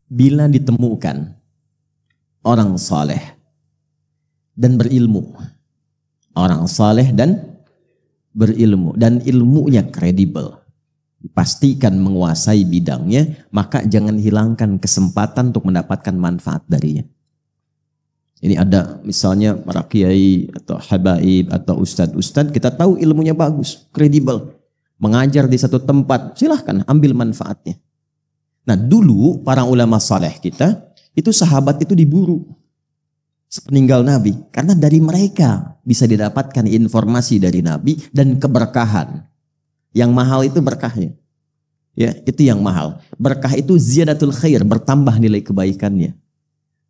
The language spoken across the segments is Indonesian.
bila ditemukan orang saleh dan berilmu, orang saleh dan berilmu, dan ilmunya kredibel, dipastikan menguasai bidangnya, maka jangan hilangkan kesempatan untuk mendapatkan manfaat darinya. Ini ada misalnya para kiai atau habaib atau ustadz-ustadz, kita tahu ilmunya bagus, kredibel, mengajar di satu tempat, silahkan ambil manfaatnya. Nah dulu para ulama saleh kita, itu sahabat itu diburu sepeninggal Nabi. Karena dari mereka bisa didapatkan informasi dari Nabi dan keberkahan. Yang mahal itu berkahnya. Ya, itu yang mahal. Berkah itu ziyadatul khair, bertambah nilai kebaikannya.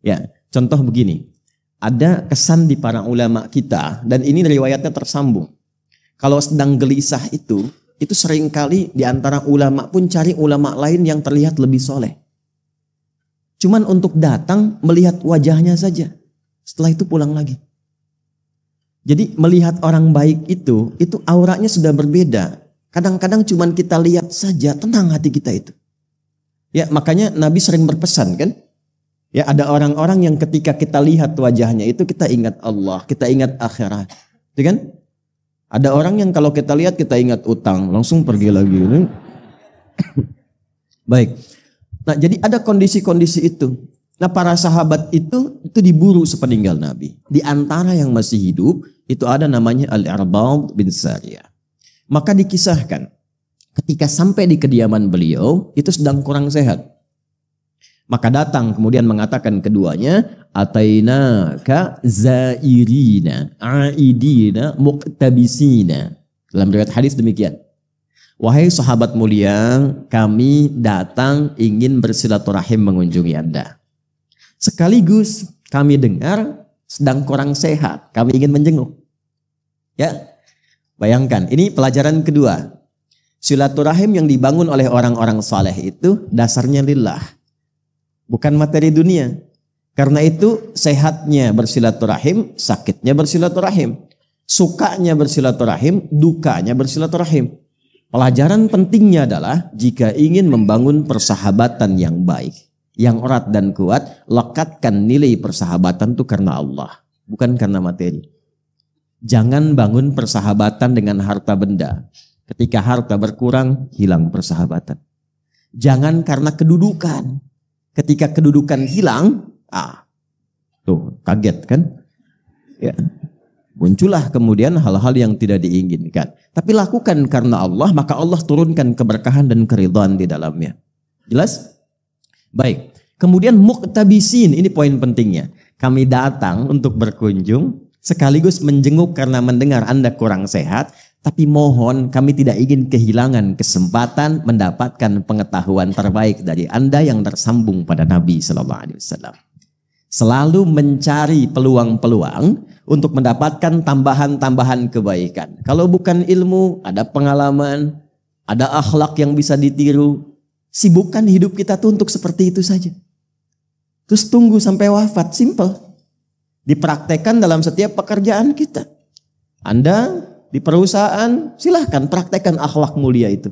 Ya, contoh begini. Ada kesan di para ulama kita, dan ini riwayatnya tersambung. Kalau sedang gelisah itu seringkali di antara ulama pun cari ulama lain yang terlihat lebih soleh. Cuman untuk datang melihat wajahnya saja. Setelah itu pulang lagi. Jadi melihat orang baik itu auranya sudah berbeda. Kadang-kadang cuman kita lihat saja, tenang hati kita itu. Ya, makanya Nabi sering berpesan kan. Ya, ada orang-orang yang ketika kita lihat wajahnya itu kita ingat Allah, kita ingat akhirat. Itu kan? Ada orang yang kalau kita lihat kita ingat utang, langsung pergi lagi. Baik. Nah, jadi ada kondisi-kondisi itu. Nah, para sahabat itu diburu sepeninggal Nabi. Di antara yang masih hidup itu ada namanya Al-Irbad bin Sariyah. Maka dikisahkan ketika sampai di kediaman beliau itu sedang kurang sehat. Maka datang kemudian mengatakan keduanya, atainaka zairina aidina muqtabisina. Dalam riwayat hadis demikian. Wahai sahabat mulia, kami datang ingin bersilaturahim mengunjungi Anda. Sekaligus kami dengar sedang kurang sehat, kami ingin menjenguk. Ya, bayangkan, ini pelajaran kedua. Silaturahim yang dibangun oleh orang-orang saleh itu dasarnya lillah, bukan materi dunia. Karena itu sehatnya bersilaturahim, sakitnya bersilaturahim, sukanya bersilaturahim, dukanya bersilaturahim. Pelajaran pentingnya adalah jika ingin membangun persahabatan yang baik, yang erat dan kuat, lekatkan nilai persahabatan itu karena Allah, bukan karena materi. Jangan bangun persahabatan dengan harta benda. Ketika harta berkurang, hilang persahabatan. Jangan karena kedudukan. Ketika kedudukan hilang, tuh kaget kan? Ya. Muncullah kemudian hal-hal yang tidak diinginkan. Tapi lakukan karena Allah, maka Allah turunkan keberkahan dan keridhaan di dalamnya. Jelas? Baik. Kemudian muqtabisin, ini poin pentingnya. Kami datang untuk berkunjung, sekaligus menjenguk karena mendengar Anda kurang sehat, tapi mohon kami tidak ingin kehilangan kesempatan mendapatkan pengetahuan terbaik dari Anda yang tersambung pada Nabi SAW. Selalu mencari peluang-peluang untuk mendapatkan tambahan-tambahan kebaikan. Kalau bukan ilmu, ada pengalaman, ada akhlak yang bisa ditiru. Sibukkan hidup kita tuh untuk seperti itu saja. Terus tunggu sampai wafat, simple. Dipraktekkan dalam setiap pekerjaan kita. Anda di perusahaan, silahkan praktekkan akhlak mulia itu.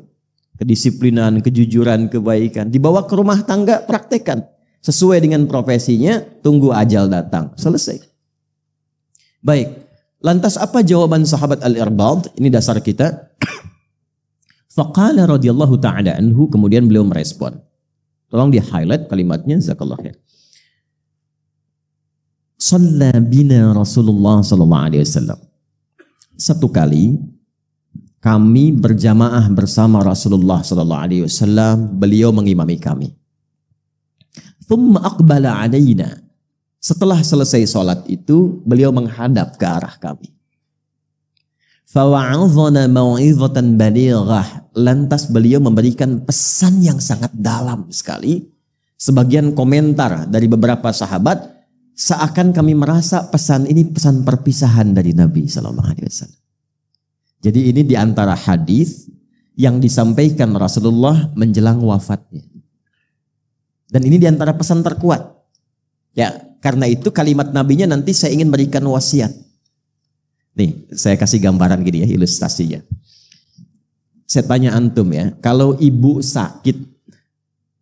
Kedisiplinan, kejujuran, kebaikan. Dibawa ke rumah tangga, praktekkan. Sesuai dengan profesinya, tunggu ajal datang. Selesai. Baik, lantas apa jawaban sahabat Al-Irbad? Ini dasar kita. Faqala radhiyallahu ta'ala anhu, kemudian beliau merespon. Tolong di highlight kalimatnya, jazakallahu khair. Shalla bina Rasulullah sallallahu alaihi wasallam. Satu kali kami berjamaah bersama Rasulullah sallallahu alaihi wasallam, beliau mengimami kami. Thumma aqbala alaina. Setelah selesai sholat itu, beliau menghadap ke arah kami. Fawa'adhana mau'izatan balighah. Lantas beliau memberikan pesan yang sangat dalam sekali. Sebagian komentar dari beberapa sahabat, seakan kami merasa pesan ini pesan perpisahan dari Nabi SAW. Jadi ini di antara hadis yang disampaikan Rasulullah menjelang wafatnya. Dan ini di antara pesan terkuat. Ya, karena itu kalimat nabinya nanti saya ingin berikan wasiat. Nih, saya kasih gambaran gini ya, ilustrasinya. Saya tanya antum ya, kalau ibu sakit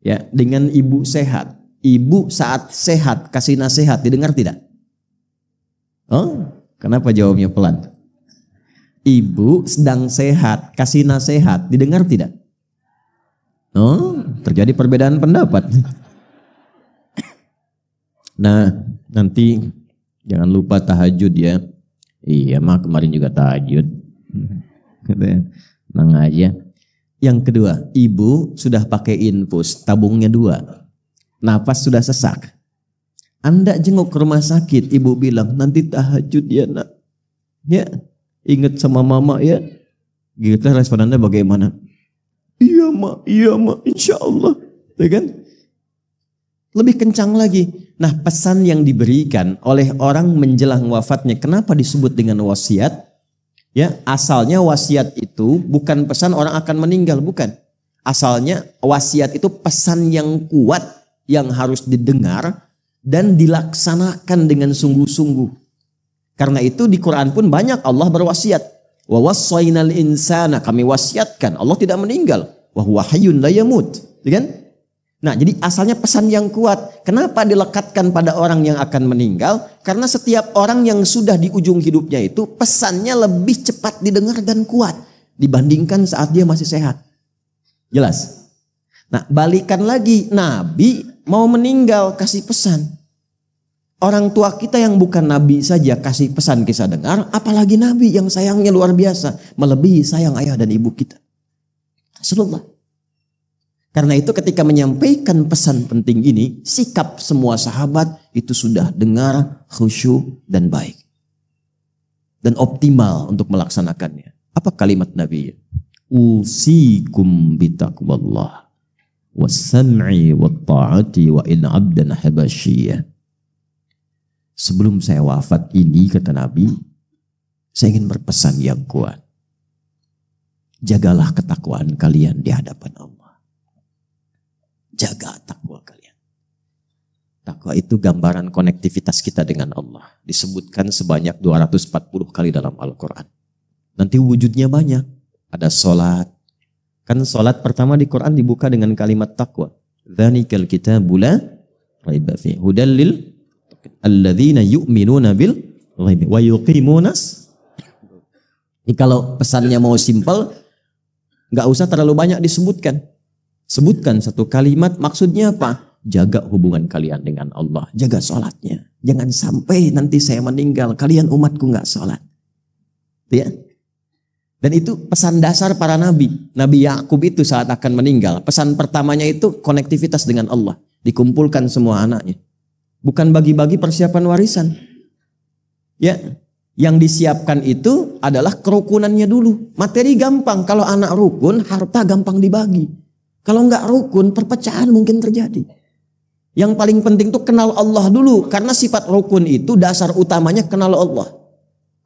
ya dengan ibu sehat, Ibu saat sehat kasih nasihat didengar tidak? Oh, kenapa jawabnya pelan? Ibu sedang sehat kasih nasihat didengar tidak? Oh, terjadi perbedaan pendapat. Nah, nanti jangan lupa tahajud ya. Iya, mah kemarin juga tahajud. Tenang aja. Yang kedua, ibu sudah pakai infus, tabungnya 2. Nafas sudah sesak. Anda jenguk ke rumah sakit, ibu bilang, nanti tahajud ya nak. Ya, ingat sama mama ya. Gitu respon Anda bagaimana? Iya mak, insya Allah. Ya kan? Lebih kencang lagi. Nah, pesan yang diberikan oleh orang menjelang wafatnya, kenapa disebut dengan wasiat? Ya, asalnya wasiat itu bukan pesan orang akan meninggal, bukan. Asalnya wasiat itu pesan yang kuat yang harus didengar dan dilaksanakan dengan sungguh-sungguh. Karena itu di Quran pun banyak Allah berwasiat. Wa wassaynal insana, kami wasiatkan. Allah tidak meninggal. Wa huwa hayyun la yamut. Kan? Nah, jadi asalnya pesan yang kuat. Kenapa dilekatkan pada orang yang akan meninggal? Karena setiap orang yang sudah di ujung hidupnya itu pesannya lebih cepat didengar dan kuat dibandingkan saat dia masih sehat. Jelas? Nah, balikan lagi, Nabi mau meninggal kasih pesan. Orang tua kita yang bukan Nabi saja kasih pesan kisah dengar, apalagi Nabi yang sayangnya luar biasa, melebihi sayang ayah dan ibu kita. Rasulullah. Karena itu ketika menyampaikan pesan penting ini, sikap semua sahabat itu sudah dengar, khusyuk dan baik. Dan optimal untuk melaksanakannya. Apa kalimat Nabi? Usikum bitaqwallah was-sam'i wat-ta'ati wa in 'abdan habasyiyah. Sebelum saya wafat ini, kata Nabi, saya ingin berpesan yang kuat. Jagalah ketakwaan kalian di hadapan Allah. Jaga takwa kalian. Takwa itu gambaran konektivitas kita dengan Allah. Disebutkan sebanyak 240 kali dalam Al-Quran. Nanti wujudnya banyak. Ada sholat. Kan sholat pertama di Quran dibuka dengan kalimat takwa. Dzanikal kitabu la raiba fihi hudal lil alladzina yu'minuna bil ghaibi wa yuqimunas. Ini kalau pesannya mau simpel, nggak usah terlalu banyak disebutkan. Sebutkan satu kalimat, maksudnya apa? Jaga hubungan kalian dengan Allah, jaga sholatnya. Jangan sampai nanti saya meninggal, kalian umatku nggak sholat. Ya. Dan itu pesan dasar para nabi. Nabi Yakub itu saat akan meninggal, pesan pertamanya itu konektivitas dengan Allah. Dikumpulkan semua anaknya. Bukan bagi-bagi persiapan warisan. Ya, yang disiapkan itu adalah kerukunannya dulu. Materi gampang, kalau anak rukun, harta gampang dibagi. Kalau nggak rukun, perpecahan mungkin terjadi. Yang paling penting itu kenal Allah dulu. Karena sifat rukun itu dasar utamanya kenal Allah.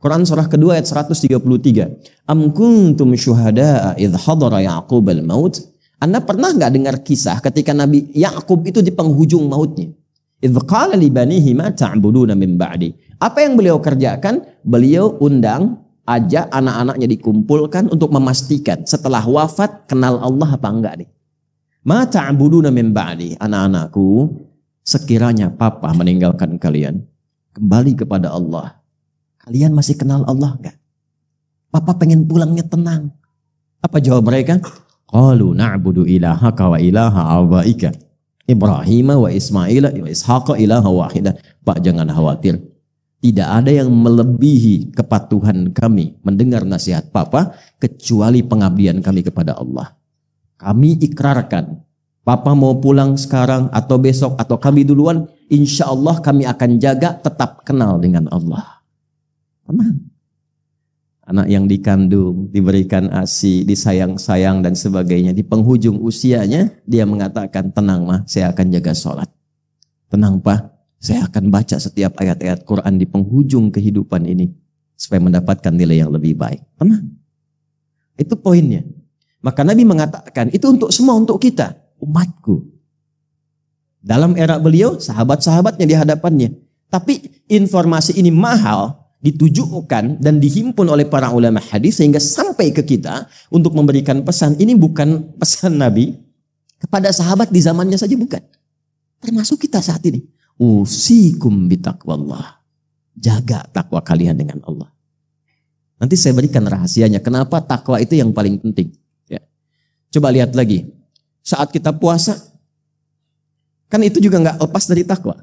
Quran surah kedua ayat 133. Am kuntum syuhada'a idh hadara Ya'qub al-maut. Anda pernah nggak dengar kisah ketika Nabi Ya'qub itu di penghujung mautnya? Idh qala li banihi ma ta'buduna min ba'di. Apa yang beliau kerjakan? Beliau undang, ajak anak-anaknya dikumpulkan untuk memastikan setelah wafat kenal Allah apa enggak nih. Ma ta'buduna min ba'di, anak-anakku, sekiranya papa meninggalkan kalian, kembali kepada Allah. Kalian masih kenal Allah enggak? Papa pengen pulangnya tenang. Apa jawab mereka? Qalu na'budu ilahaka wa ilaha abaika Ibrahim wa Ismail wa Ishaq ilaha wahidah. Pak, jangan khawatir. Tidak ada yang melebihi kepatuhan kami mendengar nasihat papa kecuali pengabdian kami kepada Allah. Kami ikrarkan, papa mau pulang sekarang atau besok atau kami duluan, insya Allah kami akan jaga tetap kenal dengan Allah. Tenang. Anak yang dikandung, diberikan ASI, disayang-sayang dan sebagainya. Di penghujung usianya, dia mengatakan, tenang mah, saya akan jaga sholat. Tenang pak, saya akan baca setiap ayat-ayat Quran di penghujung kehidupan ini. Supaya mendapatkan nilai yang lebih baik. Tenang. Itu poinnya. Maka Nabi mengatakan, itu untuk semua, untuk kita, umatku. Dalam era beliau, sahabat-sahabatnya di hadapannya. Tapi informasi ini mahal, ditujukan dan dihimpun oleh para ulama hadis sehingga sampai ke kita untuk memberikan pesan. Ini bukan pesan Nabi kepada sahabat di zamannya saja, bukan. Termasuk kita saat ini. Usikum bitaqwallah. Jaga takwa kalian dengan Allah. Nanti saya berikan rahasianya. Kenapa takwa itu yang paling penting. Ya. Coba lihat lagi. Saat kita puasa. Kan itu juga nggak lepas dari takwa.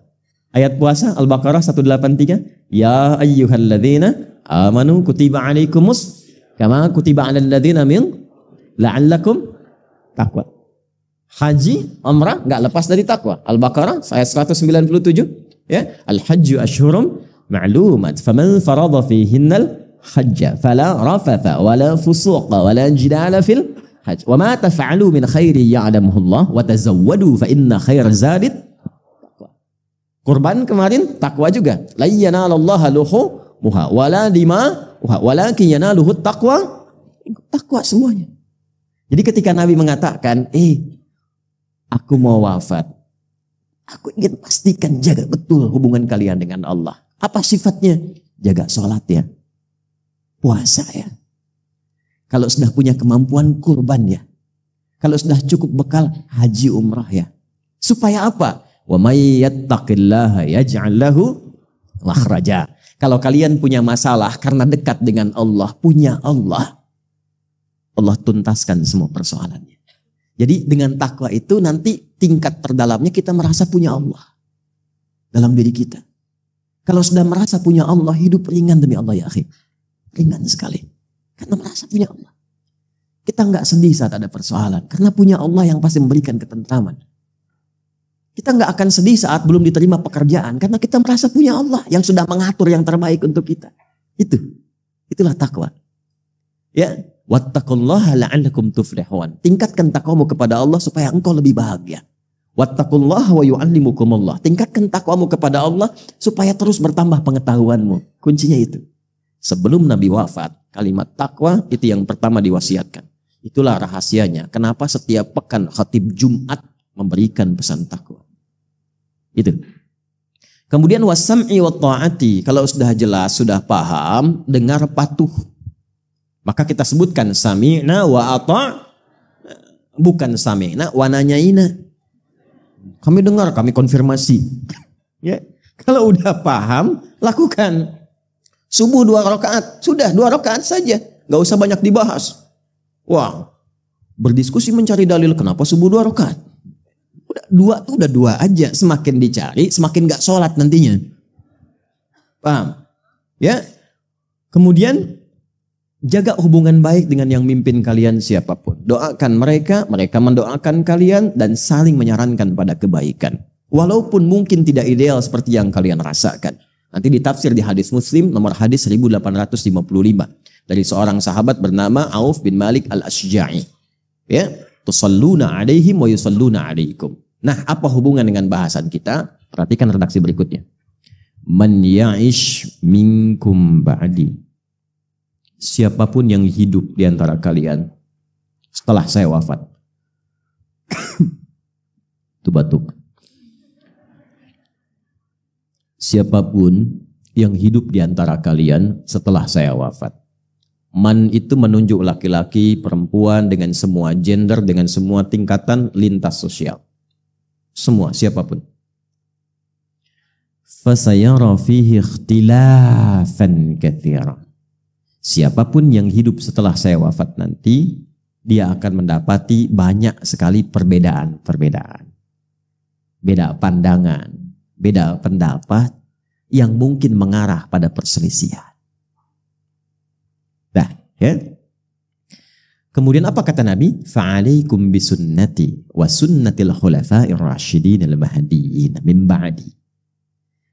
Ayat puasa Al-Baqarah 183. Ya ayyuhalladzina amanu kutiba alaikumus. Kama kutiba alal ladzina min la'allakum takwa. Haji, umrah nggak lepas dari takwa. Al-Baqarah ayat 197. Ya. Al-hajju ashhurum ma'lumat. Faman farada fihinnal hajja fala rafatha wala fusuqa wala jidala fil hajj wa ma taf'alu min khairi ya'lamuhu Allah wa tazawwadu fa inna khaira zadid taqwa. Kurban kemarin takwa juga. La yanalallaha luhumuha wala dima'uha walakin yanaluhu taqwa. Takwa semuanya. Jadi ketika Nabi mengatakan, aku mau wafat, aku ingin pastikan jaga betul hubungan kalian dengan Allah. Apa sifatnya? Jaga sholat ya. Puasa ya. Kalau sudah punya kemampuan kurban ya. Kalau sudah cukup bekal haji umrah ya. Supaya apa? Wa may yattaqillaha yaj'al lahu makhraja. Kalau kalian punya masalah karena dekat dengan Allah, punya Allah, Allah tuntaskan semua persoalannya. Jadi dengan takwa itu nanti tingkat terdalamnya kita merasa punya Allah dalam diri kita. Kalau sudah merasa punya Allah, hidup ringan demi Allah ya akhi. Ringan sekali. Karena merasa punya Allah. Kita nggak sedih saat ada persoalan. Karena punya Allah yang pasti memberikan ketentraman. Kita nggak akan sedih saat belum diterima pekerjaan. Karena kita merasa punya Allah yang sudah mengatur yang terbaik untuk kita. Itulah takwa. Ya. Wattaqullaha la'allakum tuflihun. Tingkatkan takwamu kepada Allah supaya engkau lebih bahagia. Wattaqullaha wa yu'allimukumullah. Tingkatkan takwamu kepada Allah supaya terus bertambah pengetahuanmu. Kuncinya itu. Sebelum Nabi wafat, kalimat takwa itu yang pertama diwasiatkan. Itulah rahasianya. Kenapa setiap pekan khatib Jumat memberikan pesan takwa. Itu. Kemudian wasam'i wa ta'ati. Kalau sudah jelas, sudah paham, dengar patuh. Maka kita sebutkan sami'na wa ata'. Bukan sami'na wa nanyaina. Kami dengar, kami konfirmasi. Ya. Kalau udah paham, lakukan. Subuh 2 rakaat, sudah 2 rakaat saja, nggak usah banyak dibahas. Wah, berdiskusi mencari dalil kenapa subuh 2 rakaat. Udah 2 aja, semakin dicari, semakin nggak sholat nantinya. Paham? Ya. Kemudian jaga hubungan baik dengan yang mimpin kalian siapapun. Doakan mereka, mereka mendoakan kalian dan saling menyarankan pada kebaikan. Walaupun mungkin tidak ideal seperti yang kalian rasakan. Nanti ditafsir di hadis Muslim nomor hadis 1855 dari seorang sahabat bernama Auf bin Malik al-Ashja'i. Ya, tusalluna alaihim wa yusalluna alaikum. Nah, apa hubungan dengan bahasan kita? Perhatikan redaksi berikutnya. Man ya'ish minkum ba'di. Siapapun yang hidup di antara kalian setelah saya wafat. Itu batuk. Siapapun yang hidup di antara kalian setelah saya wafat. Man itu menunjuk laki-laki, perempuan, dengan semua gender, dengan semua tingkatan lintas sosial. Semua, siapapun. Fasayara fihi ikhtilafan katsira. Siapapun yang hidup setelah saya wafat nanti, dia akan mendapati banyak sekali perbedaan-perbedaan. Beda pandangan, beda pendapat yang mungkin mengarah pada perselisihan. Nah, ya. Kemudian apa kata Nabi? Fa'alaikum bisunnati wa sunnatil khulafa'ir rasyidin al-mahdiyyin min ba'di.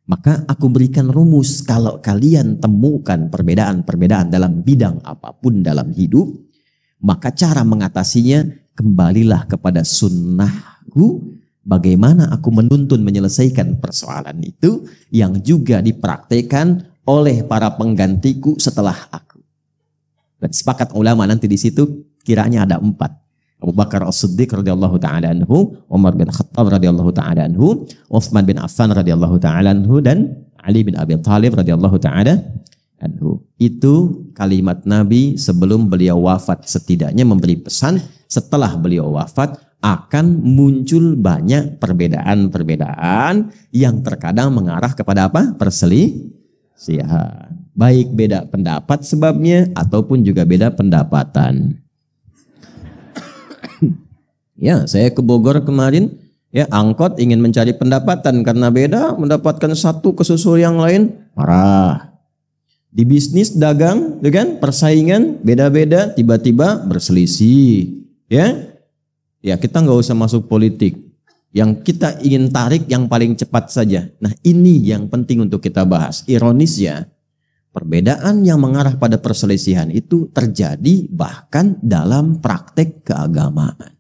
Maka aku berikan rumus, kalau kalian temukan perbedaan-perbedaan dalam bidang apapun dalam hidup, maka cara mengatasinya kembalilah kepada sunnahku. Bagaimana aku menuntun menyelesaikan persoalan itu yang juga dipraktekkan oleh para penggantiku setelah aku. Dan sepakat ulama nanti di situ kiranya ada 4. Abu Bakar As-Siddiq radhiyallahu taala anhu, Umar bin Khattab radhiyallahu taala anhu, Utsman bin Affan radhiyallahu taala anhu, dan Ali bin Abi Thalib radhiyallahu taala anhu. Itu kalimat Nabi sebelum beliau wafat, setidaknya memberi pesan. Setelah beliau wafat, akan muncul banyak perbedaan-perbedaan yang terkadang mengarah kepada apa? Perselisihan. Baik beda pendapat sebabnya ataupun juga beda pendapatan. Ya, saya ke Bogor kemarin, ya angkot ingin mencari pendapatan karena beda, mendapatkan satu kesusul yang lain, marah. Di bisnis dagang, kan persaingan beda-beda, tiba-tiba berselisih, ya. Ya kita nggak usah masuk politik. Yang kita ingin tarik yang paling cepat saja. Nah ini yang penting untuk kita bahas. Ironis ya, perbedaan yang mengarah pada perselisihan itu terjadi bahkan dalam praktek keagamaan.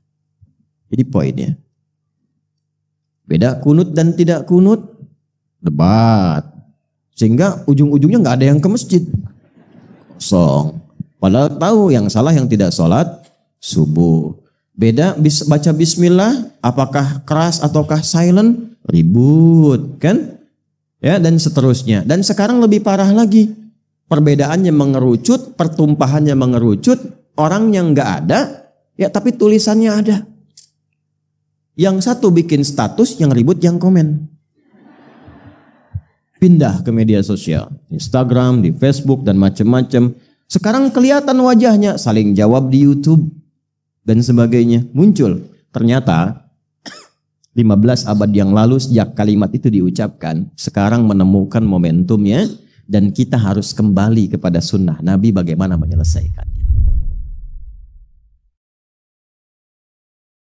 Jadi poinnya, beda kunut dan tidak kunut, debat. Sehingga ujung-ujungnya nggak ada yang ke masjid. Kosong. Padahal tahu yang salah yang tidak sholat subuh. Beda baca bismillah, apakah keras ataukah silent, ribut kan? Ya dan seterusnya. Dan sekarang lebih parah lagi. Perbedaannya mengerucut, pertumpahannya mengerucut, orang yang nggak ada, ya tapi tulisannya ada. Yang satu bikin status, yang ribut yang komen. Pindah ke media sosial, Instagram, di Facebook dan macam-macam. Sekarang kelihatan wajahnya, saling jawab di YouTube. Dan sebagainya muncul. Ternyata 15 abad yang lalu sejak kalimat itu diucapkan, sekarang menemukan momentumnya dan kita harus kembali kepada sunnah Nabi bagaimana menyelesaikan.